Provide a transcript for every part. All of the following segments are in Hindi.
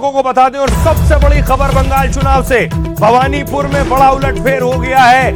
को बता दें। और सबसे बड़ी खबर बंगाल चुनाव से, भवानीपुर में बड़ा उलटफेर हो गया है।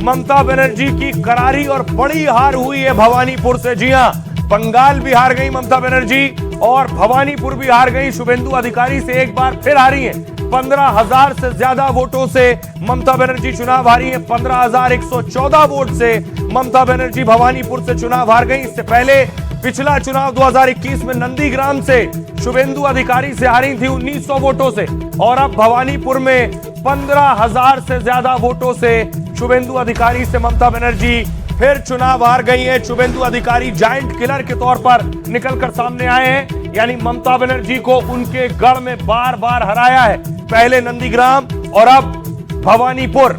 ममता बनर्जी की करारी और बड़ी हार हुई है भवानीपुर से। जी हां, बंगाल भी हार गई ममता बनर्जी और भवानीपुर भी हार गई। शुभेंदु अधिकारी से एक बार फिर हारी है। 15,000 से ज्यादा वोटों से ममता बनर्जी चुनाव हारी है। 15,114 वोट से ममता बनर्जी भवानीपुर से चुनाव हार गई। इससे पहले पिछला चुनाव 2021 में नंदीग्राम से शुभेंदु अधिकारी से हारी थी 1900 वोटों से। और अब भवानीपुर में 15,000 से ज्यादा वोटों से शुभेंदु अधिकारी से ममता बनर्जी फिर चुनाव हार गई है। शुभेंदु अधिकारी जायंट किलर के तौर पर निकलकर सामने आए हैं, यानी ममता बनर्जी को उनके गढ़ में बार बार हराया है। पहले नंदीग्राम और अब भवानीपुर।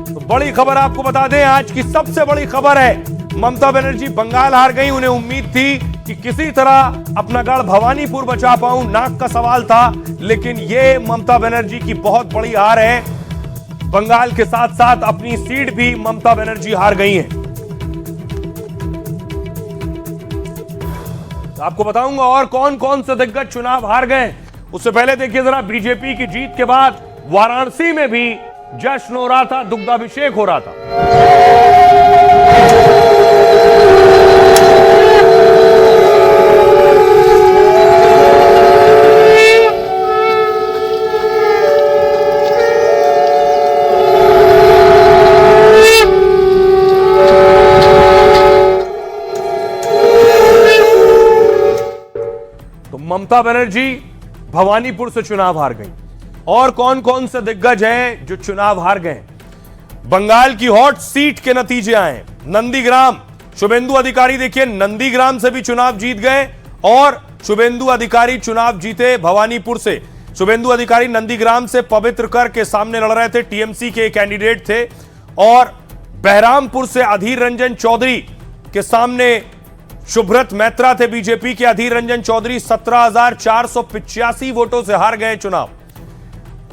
तो बड़ी खबर आपको बता दें, आज की सबसे बड़ी खबर है, ममता बनर्जी बंगाल हार गई। उन्हें उम्मीद थी कि किसी तरह अपना गढ़ भवानीपुर बचा पाऊं, नाक का सवाल था, लेकिन यह ममता बनर्जी की बहुत बड़ी हार है। बंगाल के साथ साथ अपनी सीट भी ममता बनर्जी हार गई हैं। तो आपको बताऊंगा और कौन कौन से दिग्गज चुनाव हार गए। उससे पहले देखिए जरा, बीजेपी की जीत के बाद वाराणसी में भी जश्न हो रहा था, दुग्धाभिषेक हो रहा था। ममता बनर्जी भवानीपुर से चुनाव हार गई। और कौन कौन से दिग्गज हैं जो चुनाव हार गए। बंगाल की हॉट सीट के नतीजे आए। नंदीग्राम, शुभेंदु अधिकारी देखिए नंदीग्राम से भी चुनाव जीत गए और शुभेंदु अधिकारी चुनाव जीते भवानीपुर से। शुभेंदु अधिकारी नंदीग्राम से पवित्र कर के सामने लड़ रहे थे, टीएमसी के कैंडिडेट थे। और बहरामपुर से अधीर रंजन चौधरी के सामने शुभ्रत मैत्रा थे बीजेपी के। अधीर रंजन चौधरी 17,485 वोटों से हार गए चुनाव।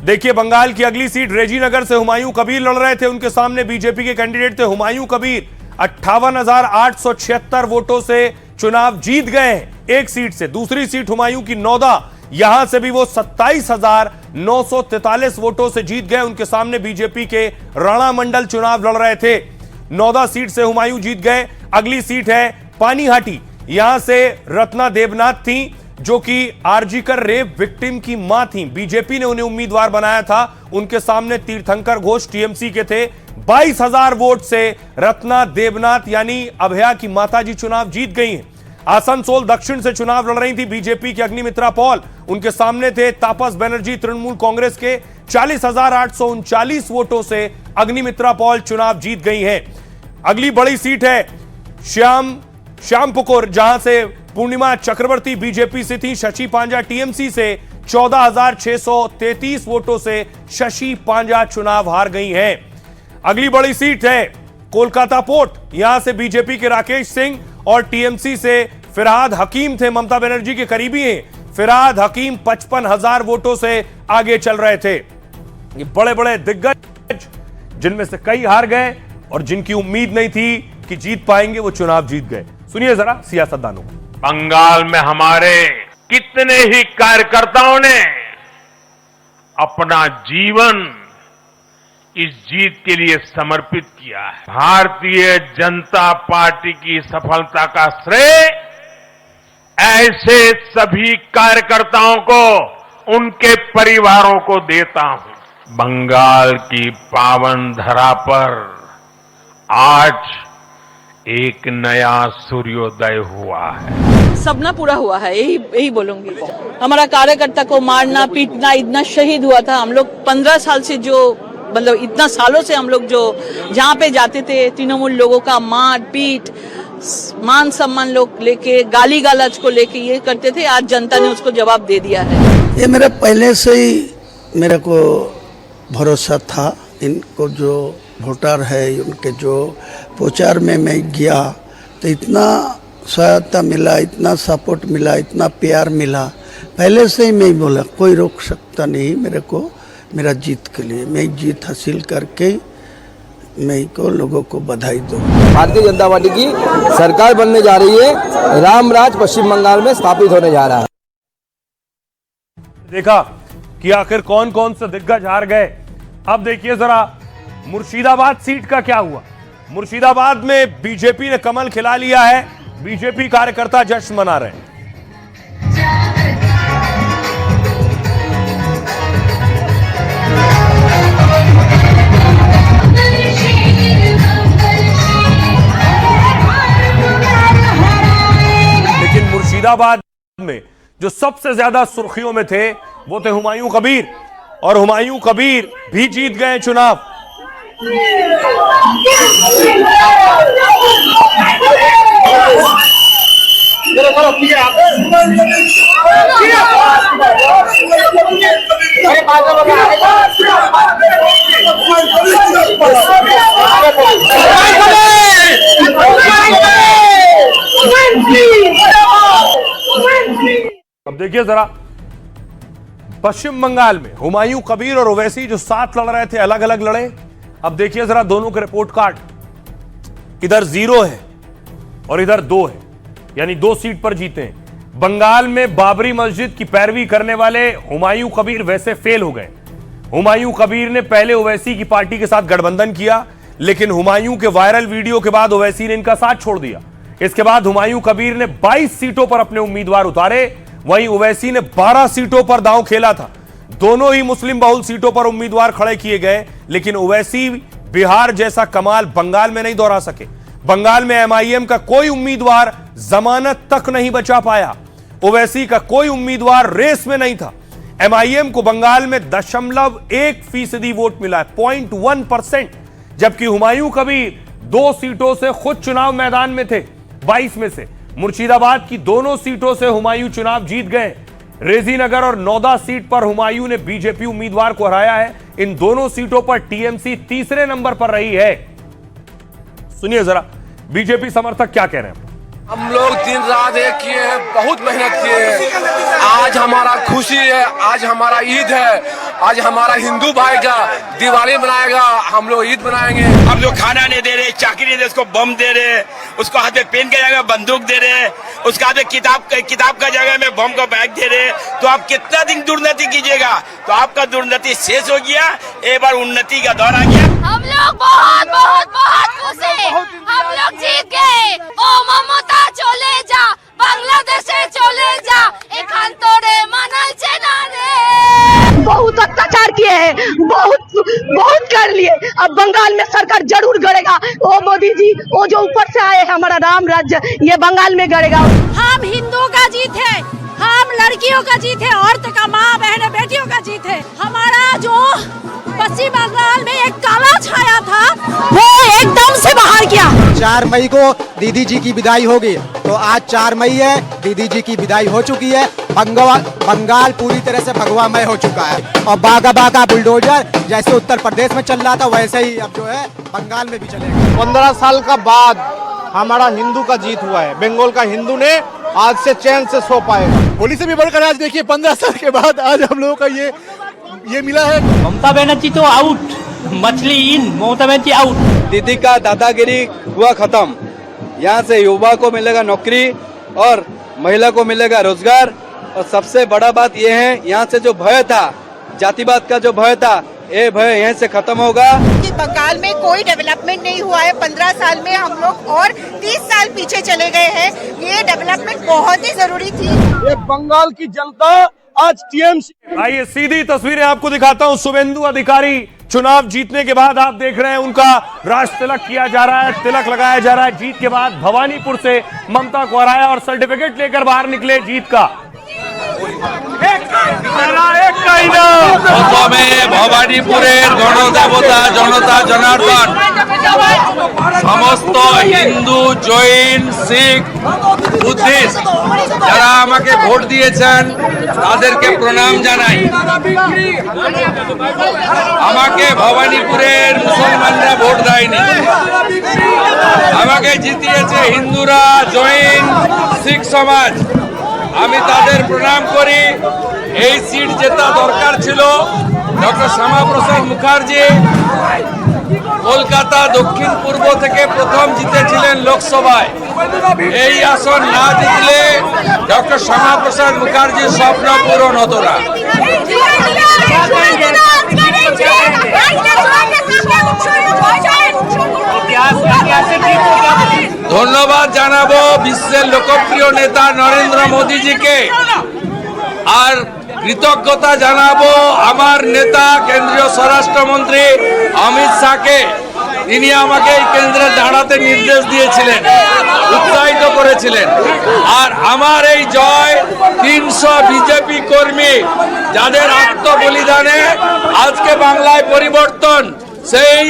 देखिए बंगाल की अगली सीट रेजीनगर से हुमायूं कबीर लड़ रहे थे, उनके सामने बीजेपी के कैंडिडेट थे हुमायूं कबीर। 58,876 वोटों से चुनाव जीत गए हैं एक सीट से। दूसरी सीट हुमायूं की नौदा, यहां से भी वो 27,943 वोटों से जीत गए। उनके सामने बीजेपी के राणा मंडल चुनाव लड़ रहे थे। नौदा सीट से हुमायूं जीत गए। अगली सीट है पानीहाटी, यहां से रत्ना देवनाथ थी जो कि आरजीकर रेप विक्टिम की मां थी। बीजेपी ने उन्हें उम्मीदवार बनाया था। उनके सामने तीर्थंकर घोष टीएमसी के थे। 22,000 वोट से रत्ना देवनाथ यानी अभया की माताजी चुनाव जीत गई हैं। आसनसोल दक्षिण से चुनाव लड़ रही थी बीजेपी की अग्निमित्रा पॉल, उनके सामने थे तापस बनर्जी तृणमूल कांग्रेस के। 40,839 वोटों से अग्निमित्रा पॉल चुनाव जीत गई हैं। अगली बड़ी सीट है श्यामपुकुर, जहां से पूर्णिमा चक्रवर्ती बीजेपी से थी। शशि पांजा टीएमसी से 14,633 वोटों से शशि पांजा चुनाव हार गई हैं। अगली बड़ी सीट है कोलकाता पोर्ट, यहां से बीजेपी के राकेश सिंह और टीएमसी से फिरहाद हकीम थे, ममता बनर्जी के करीबी हैं। फिरहाद हकीम 55,000 वोटों से आगे चल रहे थे। ये बड़े बड़े दिग्गज जिनमें से कई हार गए और जिनकी उम्मीद नहीं थी कि जीत पाएंगे, वो चुनाव जीत गए। सुनिए जरा सियासतदानों को। बंगाल में हमारे कितने ही कार्यकर्ताओं ने अपना जीवन इस जीत के लिए समर्पित किया है। भारतीय जनता पार्टी की सफलता का श्रेय ऐसे सभी कार्यकर्ताओं को, उनके परिवारों को देता हूं। बंगाल की पावन धरा पर आज एक नया सूर्योदय हुआ है। सपना पूरा हुआ है, यही बोलूंगी। हमारा कार्यकर्ता को मारना पीटना, इतना शहीद हुआ था। हम लोग 15 साल से जो मतलब इतना सालों से हम लोग जो जहाँ पे जाते थे, तृणमूल लोगों का मार पीट, मान सम्मान लोग लेके, गाली गलौज को लेके ये करते थे। आज जनता ने उसको जवाब दे दिया है। ये मेरा पहले से ही मेरे को भरोसा था। इनको जो वोटर है, उनके जो प्रचार में मैं गया तो इतना सहायता मिला, इतना सपोर्ट मिला, इतना प्यार मिला। पहले से ही मैं बोला कोई रोक सकता नहीं मेरे को, मेरा जीत के लिए। मैं जीत हासिल करके मैं को लोगों को बधाई दूँ। भारतीय जनता पार्टी की सरकार बनने जा रही है, रामराज पश्चिम बंगाल में स्थापित होने जा रहा है। देखा कि आखिर कौन कौन से दिग्गज हार गए। अब देखिए जरा मुर्शिदाबाद सीट का क्या हुआ। मुर्शिदाबाद में बीजेपी ने कमल खिला लिया है, बीजेपी कार्यकर्ता जश्न मना रहे हैं। लेकिन मुर्शिदाबाद में जो सबसे ज्यादा सुर्खियों में थे वो थे हुमायूं कबीर, और हुमायूं कबीर भी जीत गए चुनाव। अब देखिए जरा पश्चिम बंगाल में हुमायूं कबीर और ओवैसी जो साथ लड़ रहे थे, अलग अलग लड़े। अब देखिए जरा दोनों के रिपोर्ट कार्ड, इधर 0 है और इधर 2 है, यानी 2 सीट पर जीते हैं। बंगाल में बाबरी मस्जिद की पैरवी करने वाले हुमायूं कबीर वैसे फेल हो गए। हुमायूं कबीर ने पहले ओवैसी की पार्टी के साथ गठबंधन किया, लेकिन हुमायूं के वायरल वीडियो के बाद ओवैसी ने इनका साथ छोड़ दिया। इसके बाद हुमायूं कबीर ने 22 सीटों पर अपने उम्मीदवार उतारे, वहीं ओवैसी ने 12 सीटों पर दांव खेला था। दोनों ही मुस्लिम बहुल सीटों पर उम्मीदवार खड़े किए गए, लेकिन ओवैसी बिहार जैसा कमाल बंगाल में नहीं दोहरा सके। बंगाल में एमआईएम का कोई उम्मीदवार जमानत तक नहीं बचा पाया। ओवैसी का कोई उम्मीदवार रेस में नहीं था। एमआईएम को बंगाल में 0.1% वोट मिला है, 0.1%, जबकि हुमायूं कबीर 2 सीटों से खुद चुनाव मैदान में थे। 22 में से मुर्शिदाबाद की दोनों सीटों से हुमायूं चुनाव जीत गए। रेजीनगर और नौदा सीट पर हुमायूं ने बीजेपी उम्मीदवार को हराया है। इन दोनों सीटों पर टीएमसी तीसरे नंबर पर रही है। सुनिए जरा बीजेपी समर्थक क्या कह रहे हैं। हम लोग दिन रात एक किए हैं, बहुत मेहनत किए हैं। आज हमारा खुशी है, आज हमारा ईद है, आज हमारा हिंदू भाई का दिवाली मनाएगा, हम लोग ईद मनाएंगे। हम लोग खाना नहीं दे रहे, चाकरी नहीं दे, उसको बम दे रहे, उसको हाथ में पेन का जगह बंदूक दे रहे, उसका हाथ में किताब का जगह में बम का बैग दे रहे। तो आप कितना दिन दुर्नति कीजिएगा? तो आपका दुर्नति शेष हो गया, एक बार उन्नति का दौर आ गया। हम लोग बहुत बहुत बहुत खुश हैं, हम लोग जीत गए। ओ ममता चले जा, बांग्लादेशे चले जा, एखान तोरे मानल चेना रे। बहुत अत्याचार किए हैं, बहुत कर लिए। अब बंगाल में सरकार जरूर गड़ेगा। ओ मोदी जी, वो जो ऊपर से आए हमारा राम राज्य, ये बंगाल में गड़ेगा। हम हिंदुओं का जीत है, हम लड़कियों का जीत है, औरत का, माँ बहन बेटियों का जीत है। हमारा जो पश्चिम बंगाल में एक काला छाया था वो एकदम से बाहर किया। 4 मई को दीदी जी की विदाई होगी, तो आज 4 मई है, दीदी जी की विदाई हो चुकी है। बंगाल पूरी तरह से भगवामय हो चुका है और बागा बागा बुलडोजर जैसे उत्तर प्रदेश में चल रहा था वैसे ही अब जो है बंगाल में भी चलेगा। 15 साल का बाद हमारा हिंदू का जीत हुआ है। बंगाल का हिंदू ने आज से चैन से सो पाएगा। होली से भी बढ़कर आज देखिए 15 साल के बाद आज हम लोगों का ये मिला है। ममता बनर्जी तो आउट, मछली इन, ममता बनर्जी आउट। दीदी का दादागिरी हुआ खत्म। यहाँ से युवा को मिलेगा नौकरी और महिला को मिलेगा रोजगार। और सबसे बड़ा बात यह है, यहाँ से जो भय था, जातिवाद का जो भय था, ये भय यहाँ से खत्म होगा। बंगाल में कोई डेवलपमेंट नहीं हुआ है। 15 साल में हम लोग और 30 साल पीछे चले गए हैं। ये डेवलपमेंट बहुत ही जरूरी थी। ये बंगाल की जनता आज टीएमसी। आइए सीधी तस्वीरें आपको दिखाता हूं। शुभेंदु अधिकारी चुनाव जीतने के बाद आप देख रहे हैं उनका राज तिलक किया जा रहा है, तिलक लगाया जा रहा है। जीत के बाद भवानीपुर से ममता को हराया और सर्टिफिकेट लेकर बाहर निकले जीत का। প্রথমে ভবানীপুরের গণদেবতা জনতা জনার্দন সমস্ত হিন্দু, জৈন, শিখ, বুদ্ধিস্ট যারা আমাকে ভোট দিয়েছেন তাদেরকে প্রণাম জানাই। আমাকে ভবানীপুরের মুসলমানরা ভোট দেয়নি, আমাকে জিতিয়েছে হিন্দুরা, জৈন, শিখ সমাজ। আমি তাদের প্রণাম করি। এই সিট জেতা দরকার ছিল ডক্টর শ্যামাপ্রসাদ মুখার্জি কলকাতা দক্ষিণ পূর্ব থেকে প্রথম জিতেছিলেন লোকসভায়। এই আসন না জিতলে ডক্টর শ্যামাপ্রসাদ মুখার্জির স্বপ্ন পূরণ হতো না। ধন্যবাদ জানাবো বিশ্বের লোকপ্রিয় নেতা নরেন্দ্র মোদীজিকে, আর কৃতজ্ঞতা জানাবো আমার নেতা কেন্দ্রীয় স্বরাষ্ট্রমন্ত্রী অমিত শাহকে। তিনি আমাকে এই কেন্দ্রে দাঁড়াতে নির্দেশ দিয়েছিলেন, উৎসাহিত করেছিলেন। আর আমার এই জয় 300 বিজেপি কর্মী যাদের আত্মবলিদানে আজকে বাংলায় পরিবর্তন, সেই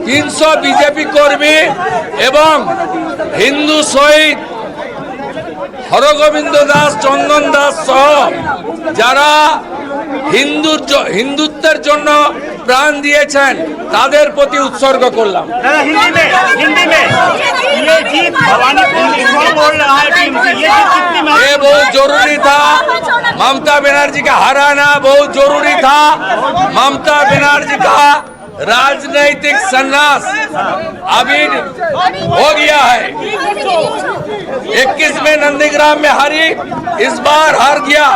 300 বিজেপি কর্মী এবং হিন্দু শহীদ হরগোবিন্দ দাস, চন্দন দাস সহ যারা হিন্দুত্বের জন্য প্রাণ দিয়েছেন তাদের প্রতি উৎসর্গ করলাম। ये बहुत जरूरी था, ममता बनर्जी का हराना बहुत जरूरी था। ममता बनर्जी का राजनीतिक संन्यास अभी हो गया है। 21 में नंदीग्राम में हारी, इस बार हार गया।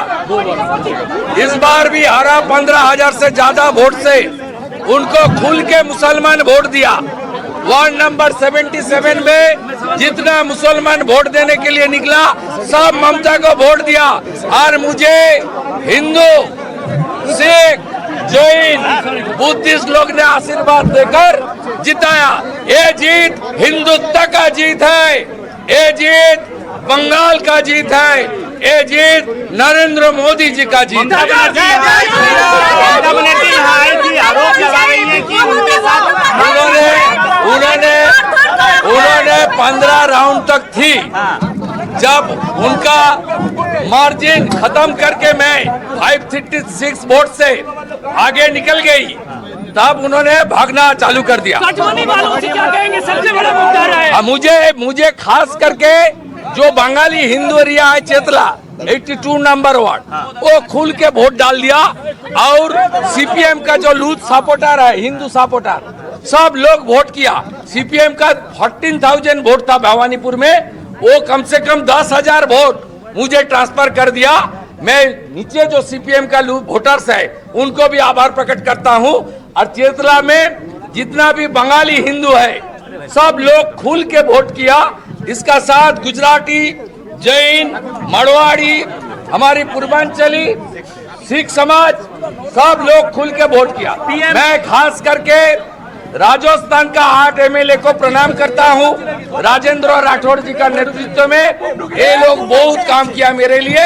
इस बार भी हारा 15,000 से ज्यादा वोट से। उनको खुल के मुसलमान वोट दिया। वार्ड नंबर 77 में जितना मुसलमान वोट देने के लिए निकला सब ममता को वोट दिया। और मुझे हिंदू, सिख, जैन, बुद्धिस्ट लोग ने आशीर्वाद देकर जिताया। ये जीत हिंदुत्व का जीत है, ये जीत बंगाल का जीत है, ये जीत नरेंद्र मोदी जी का जीत है। उन्होंने 15 राउंड तक थी। जब उनका मार्जिन खत्म करके मैं 536 वोट से आगे निकल गई, तब उन्होंने भागना चालू कर दिया। सबसे बड़ा मुद्दा है मुझे खास करके जो बंगाली हिंदू एरिया है चेतला 82 नंबर वार्ड, वो खुल के वोट डाल दिया। और सीपीएम का जो लूथ सपोर्टर है, हिंदू सपोर्टर, सब लोग वोट किया। सीपीएम का 14,000 वोट था भवानीपुर में, वो कम से कम 10,000 वोट मुझे ट्रांसफर कर दिया। मैं नीचे जो सीपीएम का वोटर्स है उनको भी आभार प्रकट करता हूं। और चेतला में जितना भी बंगाली हिंदू है सब लोग खुल के वोट किया। इसका साथ गुजराती, जैन, मरवाड़ी, हमारी पूर्वांचली, सिख समाज सब लोग खुल के वोट किया। मैं खास करके राजस्थान का 8 एमएलए को प्रणाम करता हूं। राजेंद्र राठौड़ जी का नेतृत्व में ये लोग बहुत काम किया मेरे लिए।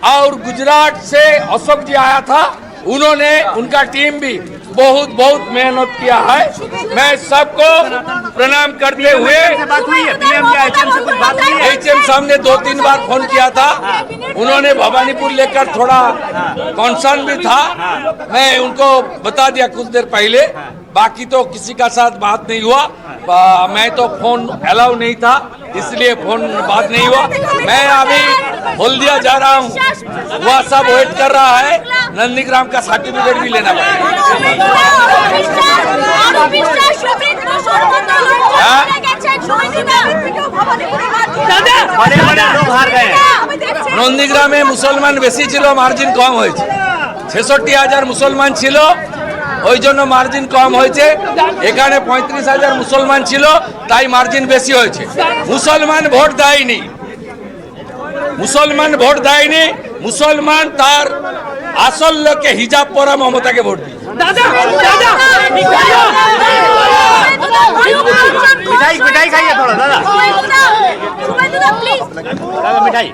और गुजरात से अशोक जी आया था, उन्होंने, उनका टीम भी बहुत मेहनत किया है। मैं सबको प्रणाम करते हुए एचएम साहब ने 2-3 बार फोन किया था, उन्होंने भवानीपुर लेकर थोड़ा कंसर्न भी था। मैं उनको बता दिया कुछ देर पहले, बाकी तो किसी का साथ बात नहीं हुआ। मैं तो फोन अलाउ नहीं था, इसलिए फोन बात नहीं हुआ। मैं अभी हल्दिया जा रहा हूँ, वह सब वेट कर रहा है। नंदीग्राम का सर्टिफिकेट भी लेना पड़ेगा। নন্দীগ্রামে মুসলমান বেশি ছিল, মার্জিন কম হয়েছে। 66,000 মুসলমান ছিল, ওই জন্য মার্জিন কম হয়েছে। এখানে 35,000 মুসলমান ছিল, তাই মার্জিন বেশি হয়েছে। মুসলমান ভোট দেয়নি, মুসলমান তার আসল লোককে হিজাব পরা মমতাকে ভোট দিয়েছে। मिठाई खाइए थोड़ा दादा, मिठाई।